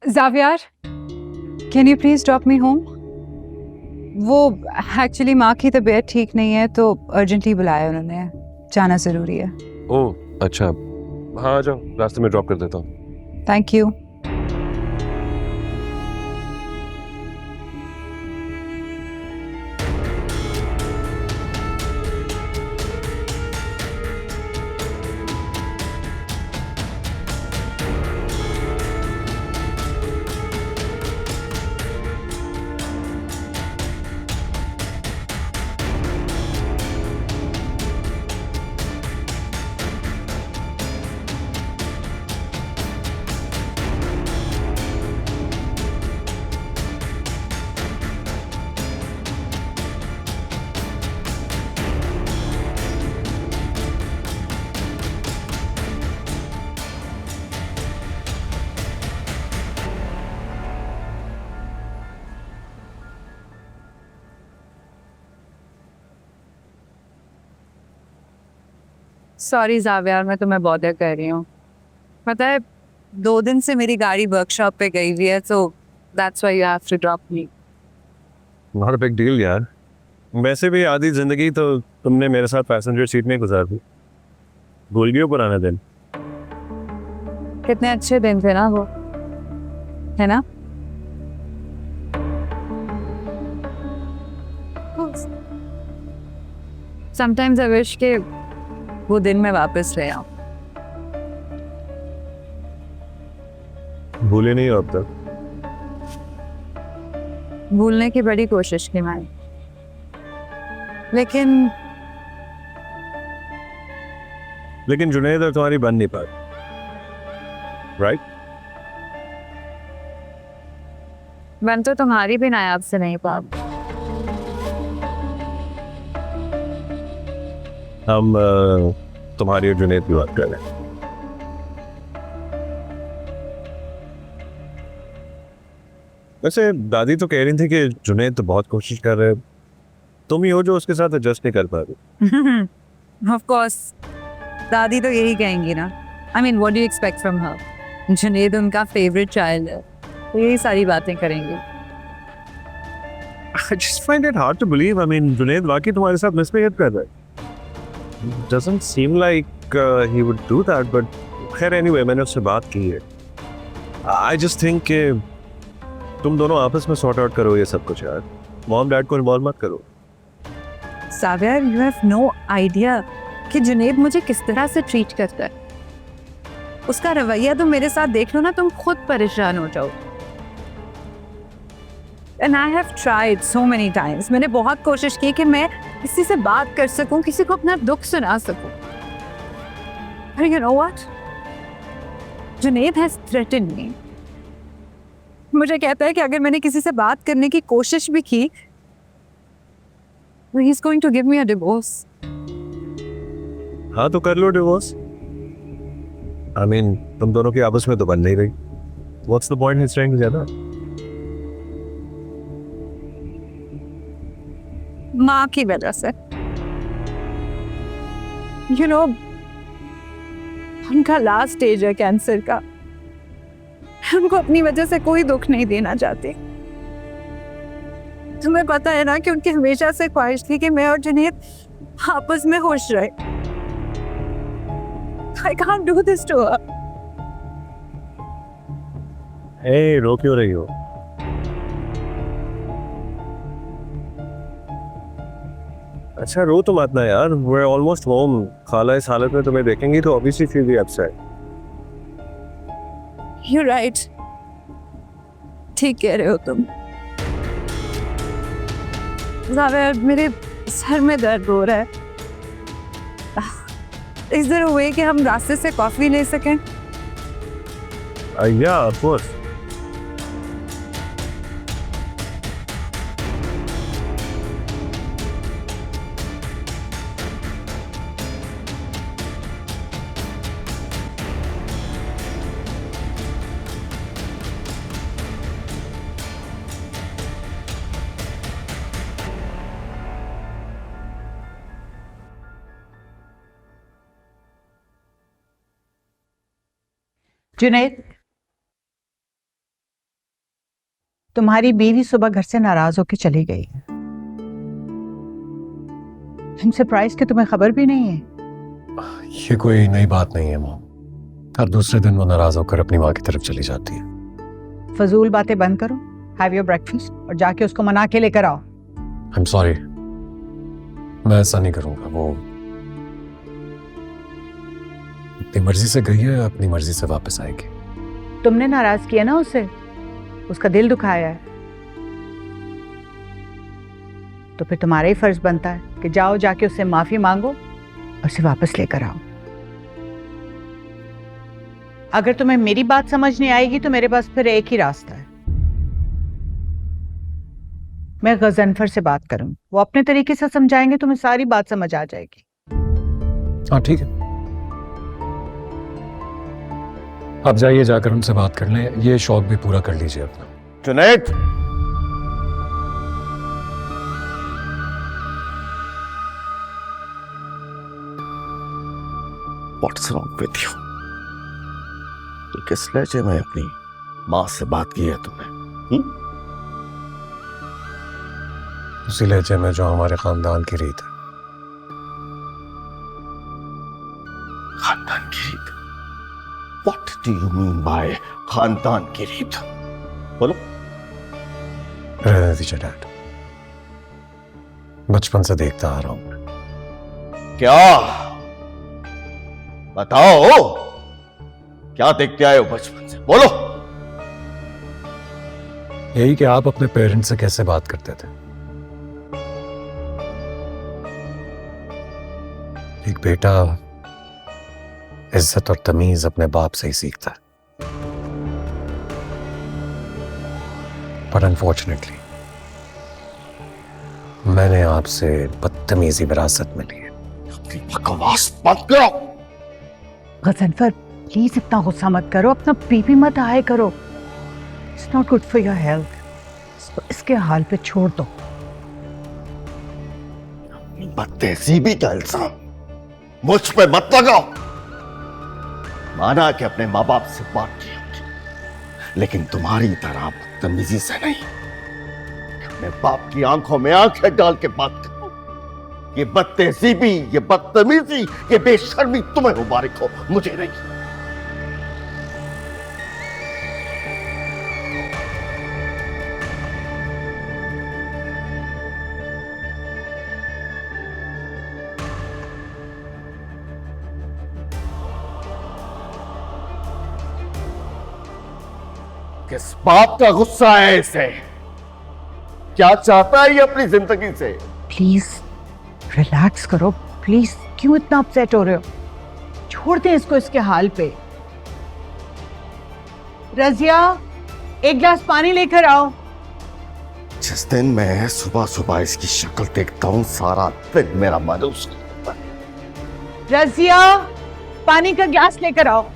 Zaviyar, can you please drop me home? वो actually माँ की तबीयत ठीक नहीं है तो अर्जेंटली बुलाया उन्होंने, जाना ज़रूरी है। ओह अच्छा, हाँ आ जाओ, रास्ते में ड्रॉप कर देता हूँ। Thank you. सॉरी जावियार, मैं तुम्हें बॉदर कर रही हूँ। पता है 2 दिन से मेरी गाड़ी वर्कशॉप पे गई हुई है, so that's why you have to drop me. Not a big deal यार, वैसे भी आधी जिंदगी तो तुमने मेरे साथ पैसेंजर सीट में गुजार दी। भूल गई हो पुराना दिन? कितने अच्छे दिन थे ना वो, है ना? Sometimes I wish के वो दिन में वापस ले आऊं। भूले नहीं हो अब तक? भूलने की बड़ी कोशिश की मैंने, लेकिन जुनैद और तुम्हारी बन नहीं पाई, राइट? बन तो तुम्हारी भी नायाब से नहीं पा। हम तुम्हारी और जुनैद की बात कर रहे हैं। वैसे दादी तो कह रही थी कि जुनैद तो बहुत कोशिश कर रहे, तुम ही हो जो उसके साथ एडजस्ट नहीं कर पा रही। Of course, दादी तो यही कहेंगी ना। I mean, what do you expect from her? Junaid उनका फेवरेट चाइल्ड है, तो यही सारी बातें करेंगी। I just find it hard to believe. I mean, Junaid वाकई तुम्हारे साथ मिसबिहेव कर रहा है। Doesn't seem like he would do that, but खैर anyway, मैंने उससे बात की है। I just think कि तुम दोनों आपस में सॉर्ट आउट करो ये सब कुछ यार, मॉम डैड को इन्वॉल्व मत करो। सावियर, you have no idea कि जुनैद मुझे किस तरह से ट्रीट करता है। उसका रवैया तो मेरे साथ देख लो ना, तुम खुद परेशान हो जाओ। And I have tried so many times. मैंने बहुत कोशिश की कि मैं किसी से बात कर सकूं, किसी को अपना दुख सुना सकूं। But you know what? Junaid has threatened me. मुझे कहता है कि अगर मैंने किसी से बात करने की कोशिश भी की, तो he's going to give me a divorce. हाँ तो कर लो डिवोर्स। I mean, तुम दोनों की आपस में तो बन नहीं रही। What's the point in staying together? माँ की वजह से। You know, उनका लास्ट स्टेज है कैंसर का। उनको अपनी वजह से कोई दुख नहीं देना चाहती। तुम्हें पता है ना कि उनकी हमेशा से ख्वाहिश थी कि मैं और जुनैद आपस में खुश रहे। I can't do this to her. Hey, रो क्यों रही हो? अच्छा रो तो मत ना यार, we're almost home. खाला इस हालत में तुम्हें देखेंगी तो obviously she'll be upset. You're right. ठीक कह रहे हो तुम। जावेद, मेरे सर में दर्द हो रहा है। Is there a way कि हम रास्ते से कॉफी ले सकें? Yeah, of course. जुनैद, तुम्हारी बीवी सुबह घर से नाराज होकर चली गई है। I'm surprised कि तुम्हें खबर भी नहीं है। ये कोई नई बात नहीं है मॉम। हर दूसरे दिन वो नाराज होकर अपनी माँ की तरफ चली जाती है। फजूल बातें बंद करो, हैव योर ब्रेकफास्ट और जाके उसको मना के लेकर आओ। आई एम सॉरी, मैं ऐसा नहीं करूंगा। वो अपनी मर्जी से गई है, अपनी मर्जी से वापस आएगी। तुमने नाराज किया ना उसे, उसका दिल दुखाया है, तो फिर तुम्हारा ही फर्ज बनता है कि जाओ जाके उससे माफी मांगो और उसे वापस लेकर आओ। अगर तुम्हें मेरी बात समझ नहीं आएगी तो मेरे पास फिर एक ही रास्ता है। मैं गजनफर से बात करूंगी, वो अपने तरीके से समझाएंगे, तुम्हें सारी बात समझ आ जाएगी। हाँ ठीक है, आप जाइए, जाकर उनसे बात कर लें। ये शौक भी पूरा कर लीजिए अपना। Junaid, What's wrong with you? ये किस लहजे में अपनी माँ से बात की है तुमने? उसी लहजे में जो हमारे खानदान की रीत है। खानदान की रीत? What do you mean by खानदान की रीत? बोलो। रहने दीजिए डैड, बचपन से देखता आ रहा हूं। क्या? बताओ, क्या देखते आए हो बचपन से? बोलो। यही कि आप अपने पेरेंट्स से कैसे बात करते थे। एक बेटा इज्जत और तमीज अपने बाप से ही सीखता है, पर अनफॉर्चुनेटली मैंने आपसे बदतमीजी विरासत में ली है। अपनी बकवास बंद करो। गजनफर प्लीज इतना गुस्सा मत करो, अपना बीपी मत हाई करो। It's not good for your health. इसके हाल पे छोड़ दो। बदतहजीबी का इल्जाम मुझ पे मत लगाओ। माना कि अपने माँ बाप से बात की होगी, लेकिन तुम्हारी तरह बदतमीजी से नहीं। अपने बाप की आंखों में आंखें डाल के बात करो। ये बदतहजीबी, ये बदतमीजी, ये बेशर्मी तुम्हें मुबारक हो, मुझे नहीं। किस बात का गुस्सा है इसे? क्या चाहता है ये अपनी जिंदगी से? प्लीज रिलैक्स करो, प्लीज। क्यों इतना अपसेट हो रहे हो? छोड़ दें इसको इसके हाल पे। रजिया, एक गिलास पानी लेकर आओ। जिस दिन मैं सुबह सुबह इसकी शक्ल देखता हूँ, सारा दिन मेरा मन उसको होता है। रजिया, पानी का गिलास लेकर आओ।